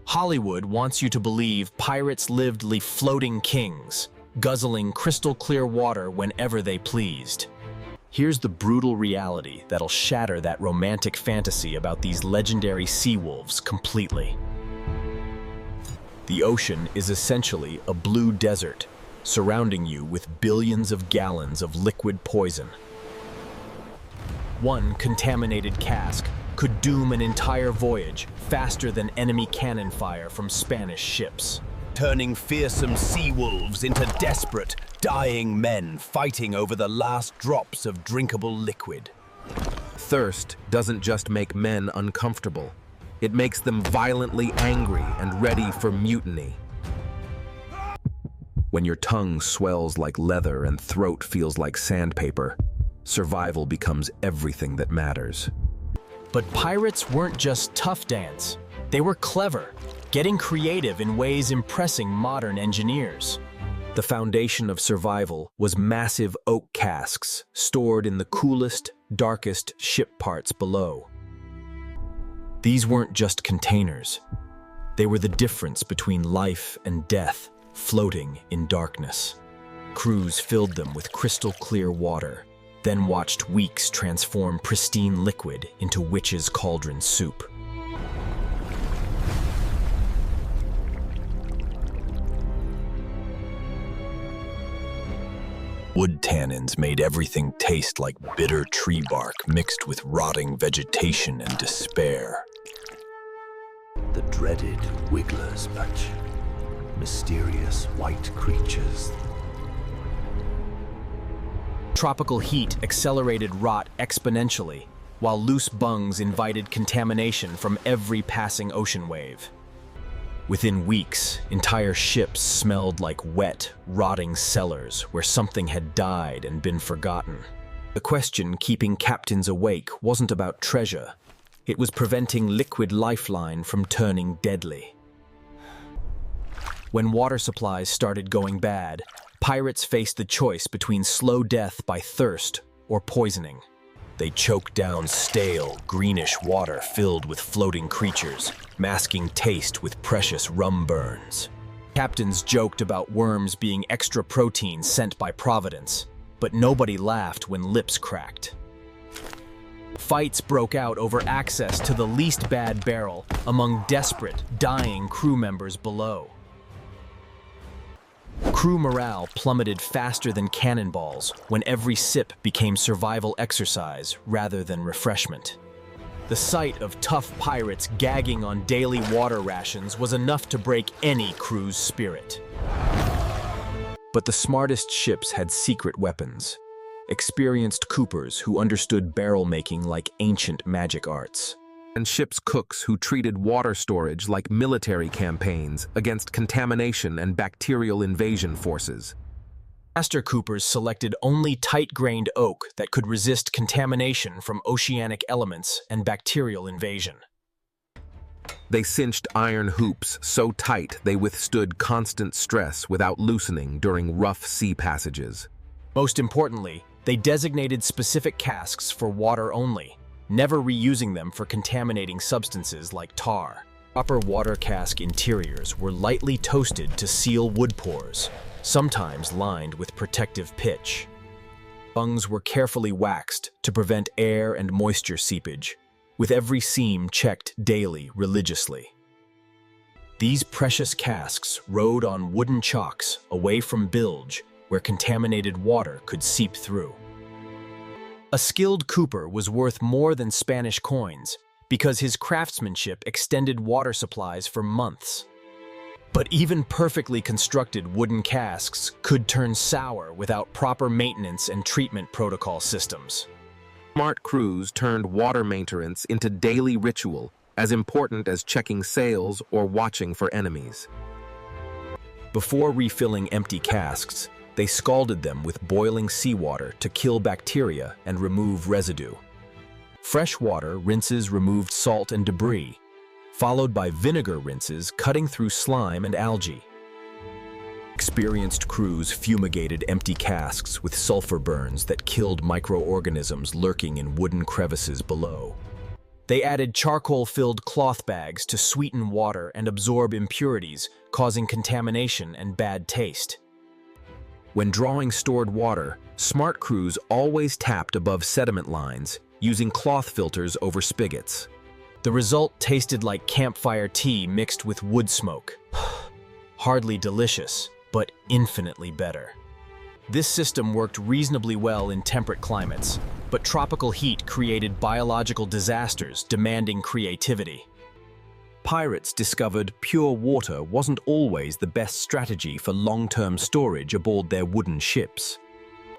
Hollywood wants you to believe pirates lived like floating kings, guzzling crystal-clear water whenever they pleased. Here's the brutal reality that'll shatter that romantic fantasy about these legendary sea wolves completely. The ocean is essentially a blue desert, surrounding you with billions of gallons of liquid poison. One contaminated cask could doom an entire voyage faster than enemy cannon fire from Spanish ships, turning fearsome sea wolves into desperate, dying men fighting over the last drops of drinkable liquid. Thirst doesn't just make men uncomfortable. It makes them violently angry and ready for mutiny. When your tongue swells like leather and throat feels like sandpaper, survival becomes everything that matters. But pirates weren't just tough dance. They were clever, getting creative in ways impressing modern engineers. The foundation of survival was massive oak casks stored in the coolest, darkest ship parts below. These weren't just containers. They were the difference between life and death, floating in darkness. Crews filled them with crystal-clear water, then watched weeks transform pristine liquid into witch's cauldron soup. Wood tannins made everything taste like bitter tree bark mixed with rotting vegetation and despair. The dreaded Wiggler's Bunch. Mysterious white creatures. Tropical heat accelerated rot exponentially, while loose bungs invited contamination from every passing ocean wave. Within weeks, entire ships smelled like wet, rotting cellars where something had died and been forgotten. The question keeping captains awake wasn't about treasure. It was preventing liquid lifeline from turning deadly. When water supplies started going bad, pirates faced the choice between slow death by thirst or poisoning. They choked down stale, greenish water filled with floating creatures, masking taste with precious rum burns. Captains joked about worms being extra protein sent by Providence, but nobody laughed when lips cracked. Fights broke out over access to the least bad barrel among desperate, dying crew members below. Crew morale plummeted faster than cannonballs when every sip became survival exercise rather than refreshment. The sight of tough pirates gagging on daily water rations was enough to break any crew's spirit. But the smartest ships had secret weapons, experienced coopers who understood barrel making like ancient magic arts, and ship's cooks who treated water storage like military campaigns against contamination and bacterial invasion forces. Master coopers selected only tight-grained oak that could resist contamination from oceanic elements and bacterial invasion. They cinched iron hoops so tight they withstood constant stress without loosening during rough sea passages. Most importantly, they designated specific casks for water only, never reusing them for contaminating substances like tar. Proper water cask interiors were lightly toasted to seal wood pores, sometimes lined with protective pitch. Bungs were carefully waxed to prevent air and moisture seepage, with every seam checked daily religiously. These precious casks rode on wooden chocks away from bilge where contaminated water could seep through. A skilled cooper was worth more than Spanish coins because his craftsmanship extended water supplies for months. But even perfectly constructed wooden casks could turn sour without proper maintenance and treatment protocol systems. Smart crews turned water maintenance into daily ritual, as important as checking sails or watching for enemies. Before refilling empty casks, they scalded them with boiling seawater to kill bacteria and remove residue. Fresh water rinses removed salt and debris, followed by vinegar rinses cutting through slime and algae. Experienced crews fumigated empty casks with sulfur burns that killed microorganisms lurking in wooden crevices below. They added charcoal-filled cloth bags to sweeten water and absorb impurities, causing contamination and bad taste. When drawing stored water, smart crews always tapped above sediment lines, using cloth filters over spigots. The result tasted like campfire tea mixed with wood smoke. Hardly delicious, but infinitely better. This system worked reasonably well in temperate climates, but tropical heat created biological disasters demanding creativity. Pirates discovered pure water wasn't always the best strategy for long-term storage aboard their wooden ships.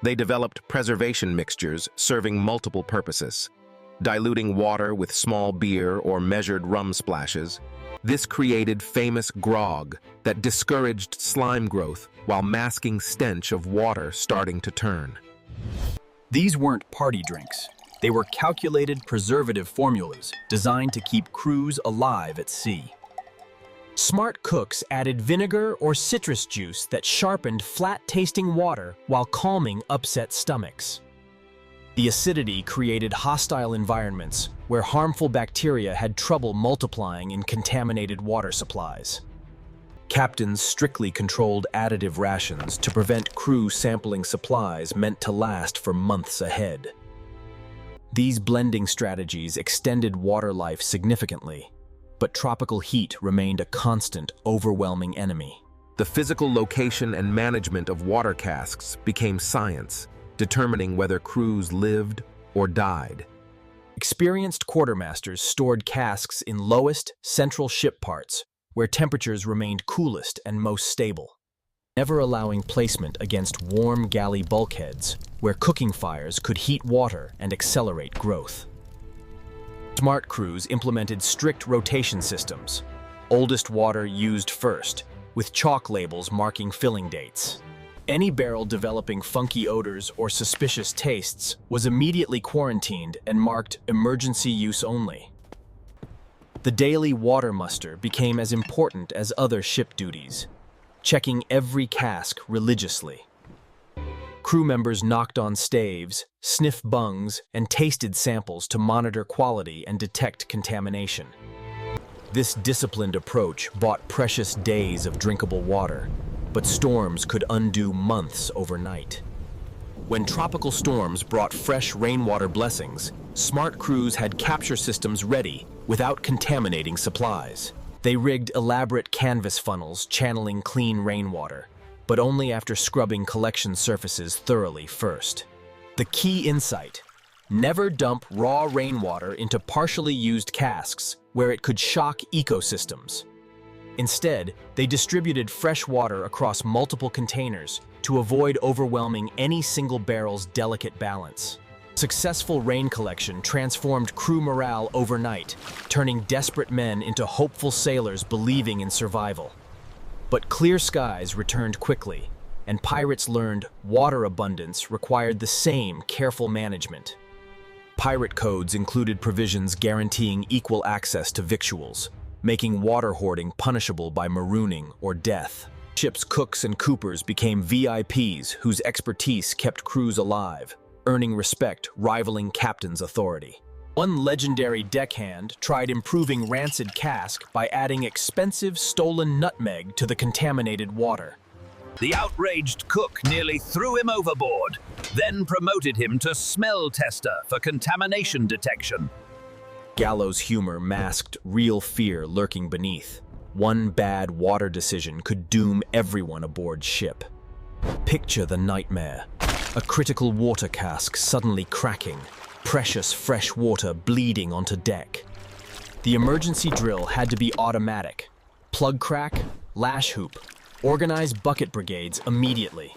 They developed preservation mixtures serving multiple purposes, diluting water with small beer or measured rum splashes. This created famous grog that discouraged slime growth while masking stench of water starting to turn. These weren't party drinks. They were calculated preservative formulas designed to keep crews alive at sea. Smart cooks added vinegar or citrus juice that sharpened flat-tasting water while calming upset stomachs. The acidity created hostile environments where harmful bacteria had trouble multiplying in contaminated water supplies. Captains strictly controlled additive rations to prevent crew sampling supplies meant to last for months ahead. These blending strategies extended water life significantly, but tropical heat remained a constant, overwhelming enemy. The physical location and management of water casks became science, determining whether crews lived or died. Experienced quartermasters stored casks in lowest, central ship parts, where temperatures remained coolest and most stable, never allowing placement against warm galley bulkheads, where cooking fires could heat water and accelerate growth. Smart crews implemented strict rotation systems. Oldest water used first, with chalk labels marking filling dates. Any barrel developing funky odors or suspicious tastes was immediately quarantined and marked emergency use only. The daily water muster became as important as other ship duties, checking every cask religiously. Crew members knocked on staves, sniffed bungs, and tasted samples to monitor quality and detect contamination. This disciplined approach bought precious days of drinkable water, but storms could undo months overnight. When tropical storms brought fresh rainwater blessings, smart crews had capture systems ready without contaminating supplies. They rigged elaborate canvas funnels channeling clean rainwater, but only after scrubbing collection surfaces thoroughly first. The key insight: never dump raw rainwater into partially used casks where it could shock ecosystems. Instead, they distributed fresh water across multiple containers to avoid overwhelming any single barrel's delicate balance. Successful rain collection transformed crew morale overnight, turning desperate men into hopeful sailors believing in survival. But clear skies returned quickly, and pirates learned water abundance required the same careful management. Pirate codes included provisions guaranteeing equal access to victuals, making water hoarding punishable by marooning or death. Ship's cooks and coopers became VIPs whose expertise kept crews alive, earning respect rivaling captain's authority. One legendary deckhand tried improving rancid cask by adding expensive stolen nutmeg to the contaminated water. The outraged cook nearly threw him overboard, then promoted him to smell tester for contamination detection. Gallows humor masked real fear lurking beneath. One bad water decision could doom everyone aboard ship. Picture the nightmare: a critical water cask suddenly cracking, precious fresh water bleeding onto deck. The emergency drill had to be automatic. Plug crack, lash hoop, organize bucket brigades immediately.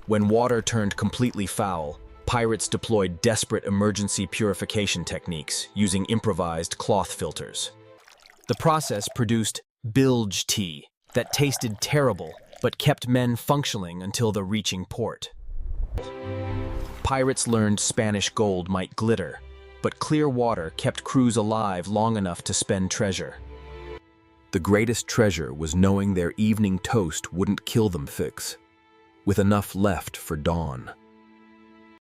When water turned completely foul, pirates deployed desperate emergency purification techniques using improvised cloth filters. The process produced bilge tea that tasted terrible but kept men functioning until the reaching port. Pirates learned Spanish gold might glitter, but clear water kept crews alive long enough to spend treasure. The greatest treasure was knowing their evening toast wouldn't kill them fix, with enough left for dawn.